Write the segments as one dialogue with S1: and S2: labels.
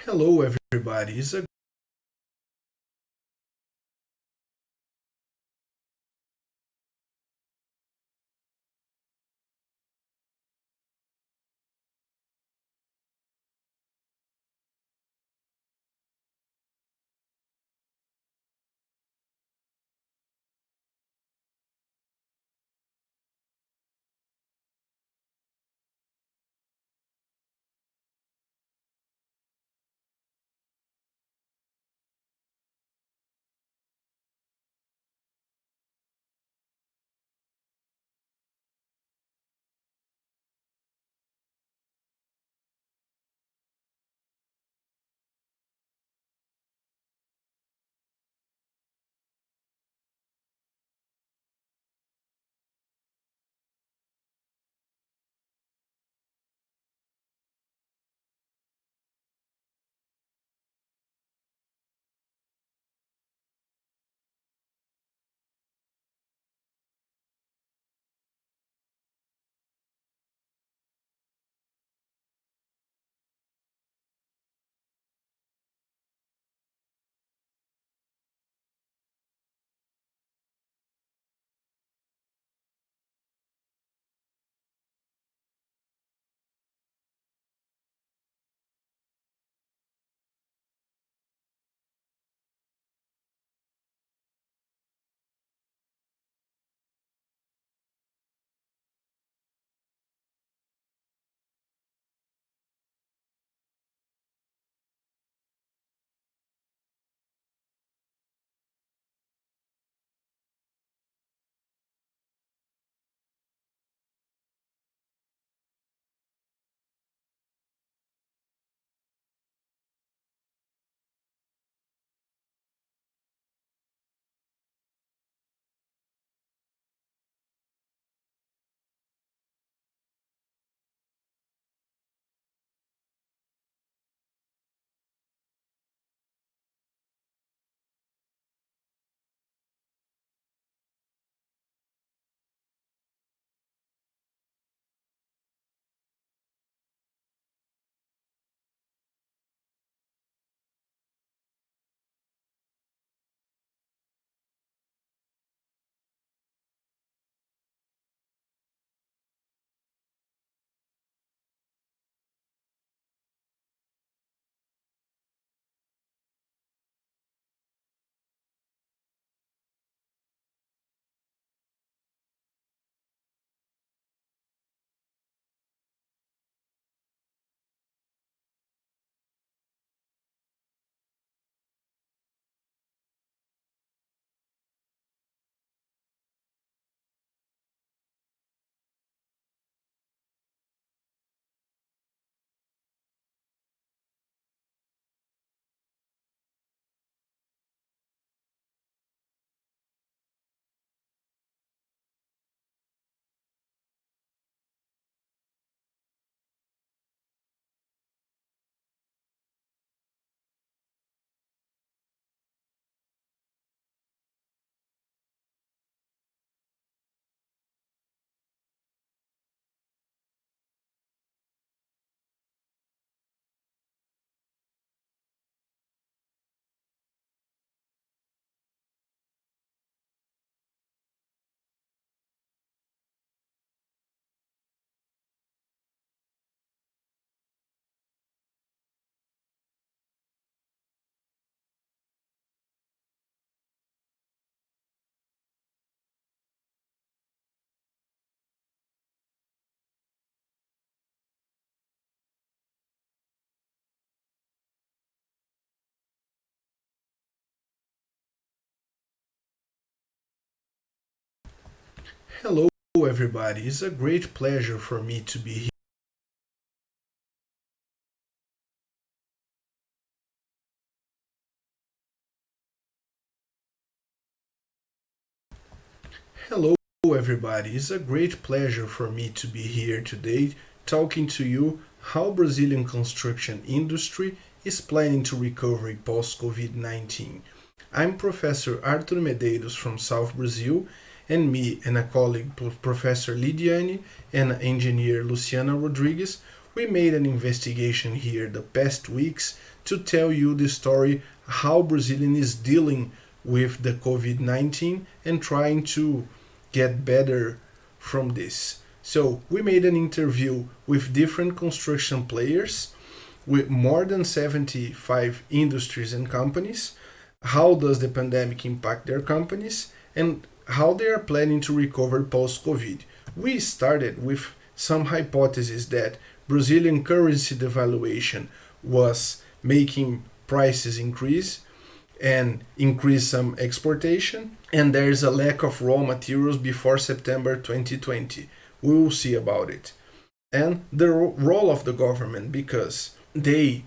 S1: Hello, everybody. It's a Hello, everybody. It's a great pleasure for me to be here. Hello, everybody. It's a great pleasure for me to be here today talking to you how Brazilian construction industry is planning to recover post COVID-19. I'm Professor Arthur Medeiros from South Brazil, and me and a colleague, Professor Lidiane, and engineer Luciana Rodrigues, We made an investigation here the past weeks to tell you the story how Brazilian is dealing with the COVID-19 and trying to get better from this. So we made an interview with different construction players with more than 75 industries and companies. How does the pandemic impact their companies and how they are planning to recover post-COVID? We started with some hypotheses that Brazilian currency devaluation was making prices increase and increase some exportation, and there is a lack of raw materials before September 2020. We will see about it. And the role of the government, because they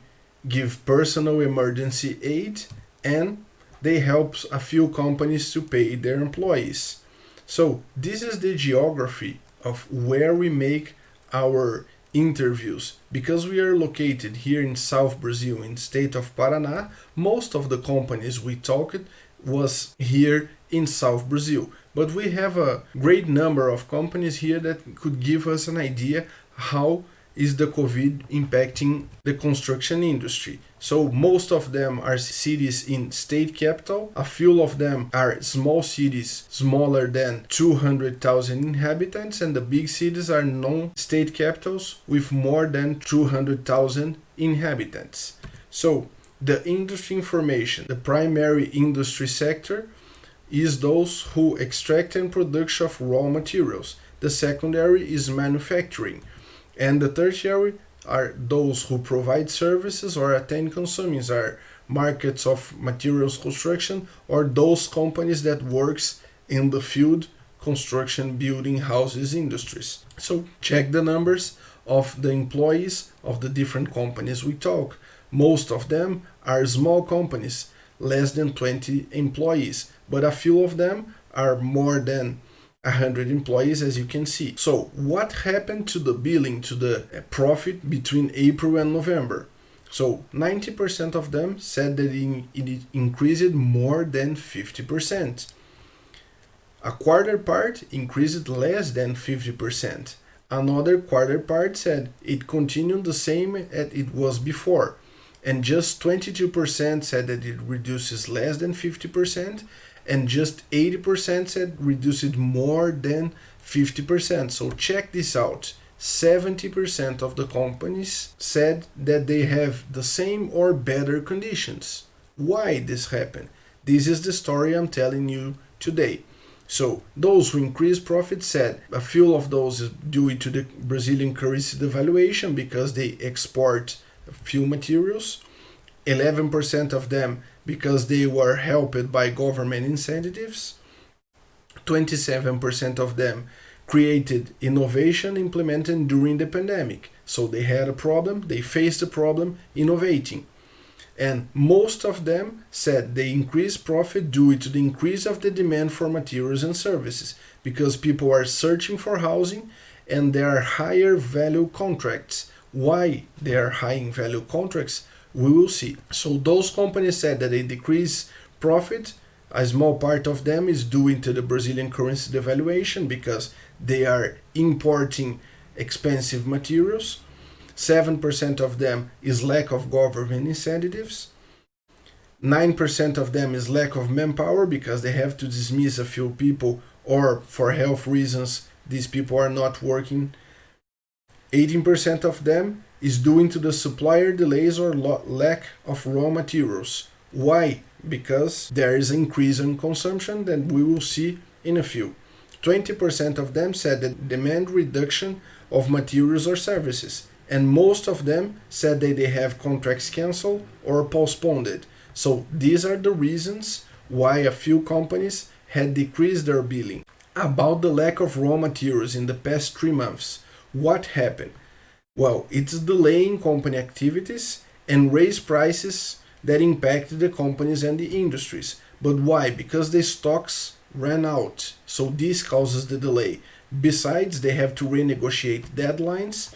S1: give personal emergency aid and they help a few companies to pay their employees. So this is the geography of where we make our interviews. Because we are located here in South Brazil, in state of Paraná, most of the companies we talked was here in South Brazil. But we have a great number of companies here that could give us an idea how is the COVID impacting the construction industry. So most of them are cities in state capital. A few of them are small cities, smaller than 200,000 inhabitants, and the big cities are non-state capitals with more than 200,000 inhabitants. So the industry information, the primary industry sector is those who extract and production of raw materials. The secondary is manufacturing. And the tertiary are those who provide services or attend consumers, are markets of materials construction, or those companies that works in the field, construction, building, houses, industries. So check the numbers of the employees of the different companies we talk. Most of them are small companies, less than 20 employees, but a few of them are more than 100 employees, as you can see. So what happened to the billing, to the profit between April and November? So 90% of them said that it increased more than 50%. A quarter part increased less than 50%. Another quarter part said it continued the same as it was before. And just 22% said that it reduces less than 50%. And just 80% said reduce it more than 50%. So check this out. 70% of the companies said that they have the same or better conditions. Why this happened? This is the story I'm telling you today. So those who increased profit said a few of those is due to the Brazilian currency devaluation because they export a few materials. 11% of them because they were helped by government incentives. 27% of them created innovation implemented during the pandemic. So they had a problem, they faced a problem innovating. And most of them said they increased profit due to the increase of the demand for materials and services because people are searching for housing and there are higher value contracts. Why there are high value contracts? We will see. So those companies said that they decrease profit. A small part of them is due to the Brazilian currency devaluation because they are importing expensive materials. 7% of them is lack of government incentives. 9% of them is lack of manpower because they have to dismiss a few people or for health reasons these people are not working. 18% of them is due to the supplier delays or lack of raw materials. Why? Because there is an increase in consumption that we will see in a few. 20% of them said that demand reduction of materials or services. And most of them said that they have contracts canceled or postponed. So these are the reasons why a few companies had decreased their billing. About the lack of raw materials in the past 3 months, what happened? Well, it's delaying company activities and raise prices that impacted the companies and the industries. But why? Because the stocks ran out. So this causes the delay. Besides, they have to renegotiate deadlines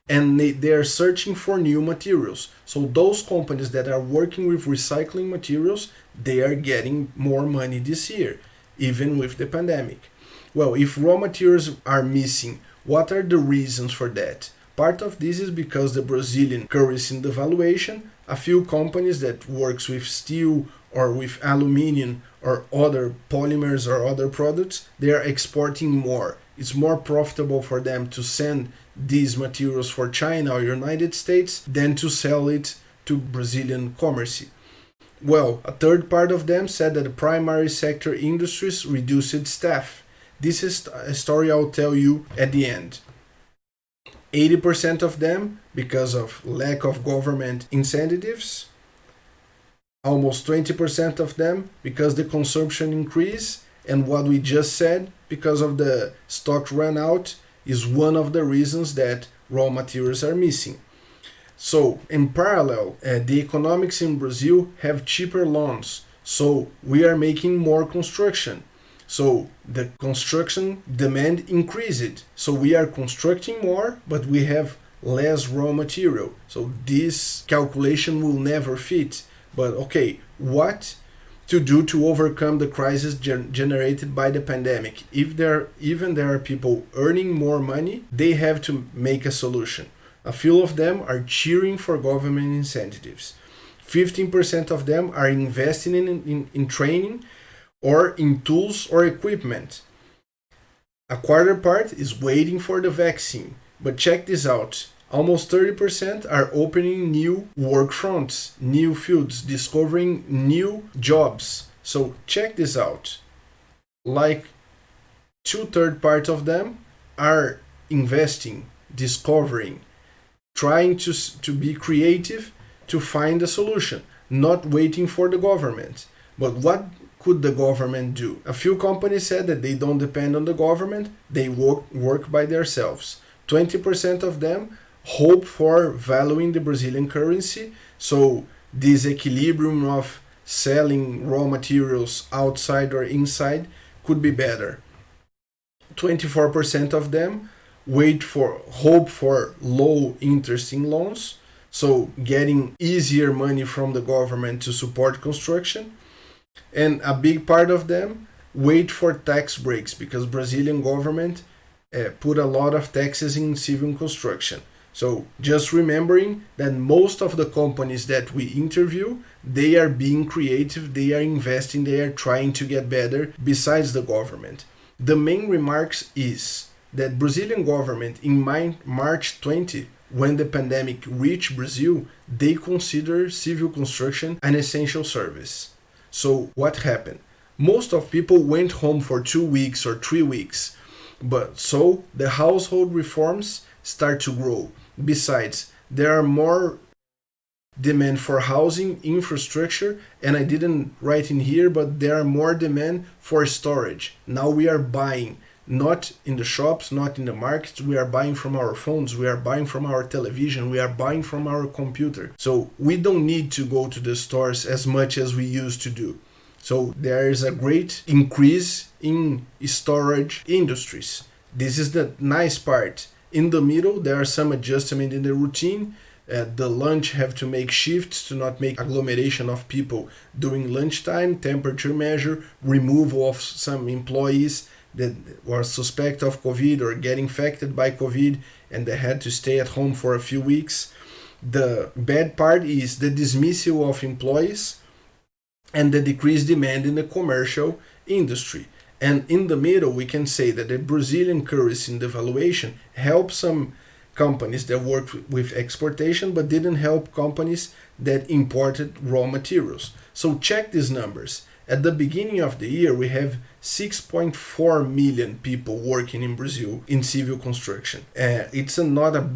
S1: and they are searching for new materials. So those companies that are working with recycling materials, they are getting more money this year, even with the pandemic. Well, if raw materials are missing, what are the reasons for that? Part of this is because the Brazilian currency devaluation, a few companies that works with steel or with aluminium or other polymers or other products, they are exporting more. It's more profitable for them to send these materials for China or United States than to sell it to Brazilian commerce. Well, a third part of them said that the primary sector industries reduced staff. This is a story I'll tell you at the end. 80% of them because of lack of government incentives. Almost 20% of them because the consumption increase, and what we just said, because of the stock run out, is one of the reasons that raw materials are missing. So, in parallel, the economics in Brazil have cheaper loans, so we are making more construction. So the construction demand increased. So we are constructing more, but we have less raw material. So this calculation will never fit. But okay, what to do to overcome the crisis generated by the pandemic? If there are people earning more money, they have to make a solution. A few of them are cheering for government incentives. 15% of them are investing in training or in tools or equipment. A quarter part is waiting for the vaccine. But check this out. Almost 30% are opening new work fronts, new fields, discovering new jobs. So check this out. Like 2/3 part of them are investing, discovering, trying to be creative to find a solution, not waiting for the government. But what could the government do? A few companies said that they don't depend on the government, they work by themselves. 20% of them hope for valuing the Brazilian currency, so this equilibrium of selling raw materials outside or inside could be better. 24% of them hope for low interest in loans, so getting easier money from the government to support construction. And a big part of them wait for tax breaks because Brazilian government put a lot of taxes in civil construction. So just remembering that most of the companies that we interview, they are being creative, they are investing, they are trying to get better besides the government. The main remarks is that Brazilian government in March 20, when the pandemic reached Brazil, they consider civil construction an essential service. So what happened? Most of people went home for 2 weeks or 3 weeks, but so the household reforms start to grow. Besides, there are more demand for housing, infrastructure, and I didn't write in here, but there are more demand for storage. Now we are buying, not in the shops, not in the markets, we are buying from our phones, we are buying from our television, we are buying from our computer. So we don't need to go to the stores as much as we used to do. So there is a great increase in storage industries. This is the nice part. In the middle, there are some adjustment in the routine. The lunch have to make shifts to not make agglomeration of people during lunchtime, temperature measure, removal of some employees that were suspect of COVID or get infected by COVID and they had to stay at home for a few weeks. The bad part is the dismissal of employees and the decreased demand in the commercial industry. And in the middle, we can say that the Brazilian currency devaluation helped some companies that worked with exportation but didn't help companies that imported raw materials. So check these numbers. At the beginning of the year, we have 6.4 million people working in Brazil in civil construction. It's not a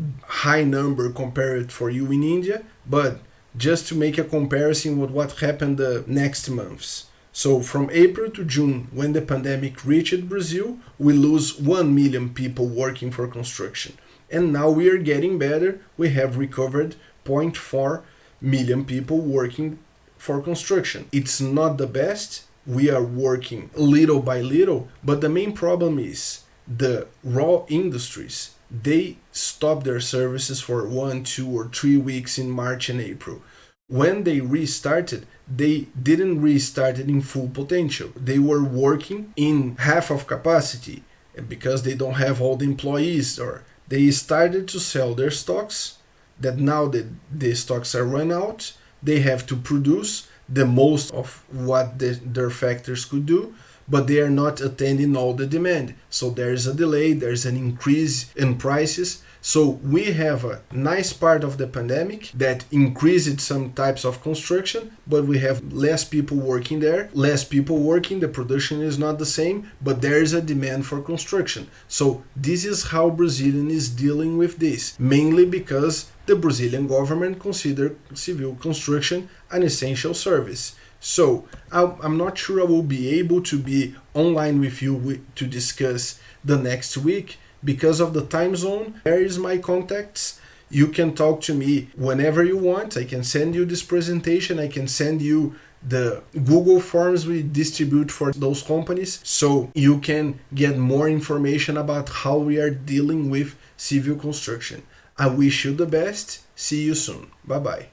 S1: high number compared for you in India, but just to make a comparison with what happened the next months. So from April to June, when the pandemic reached Brazil, we lose 1 million people working for construction. And now we are getting better. We have recovered 0.4 million people working for construction. It's not the best. We are working little by little, but the main problem is the raw industries. They stopped their services for 1, 2, or 3 weeks in March and April. When they restarted, they didn't restart it in full potential. They were working in half of capacity because they don't have all the employees or They started to sell their stocks, that now that the stocks are run out, they have to produce the most of what their factories could do, but they are not attending all the demand. So there is a delay, there's an increase in prices. So we have a nice part of the pandemic that increased some types of construction, but we have less people working there. Less people working, the production is not the same, but there is a demand for construction. So this is how Brazilian is dealing with this, mainly because the Brazilian government considers civil construction an essential service. So I'm not sure I will be able to be online with you to discuss the next week because of the time zone. There is my contacts. You can talk to me whenever you want. I can send you this presentation. I can send you the Google Forms we distribute for those companies, so you can get more information about how we are dealing with civil construction. I wish you the best. See you soon. Bye bye.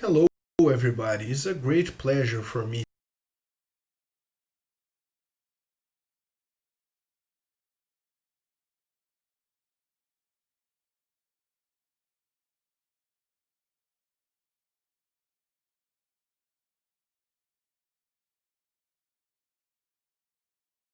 S1: Hello, everybody. It's a great pleasure for me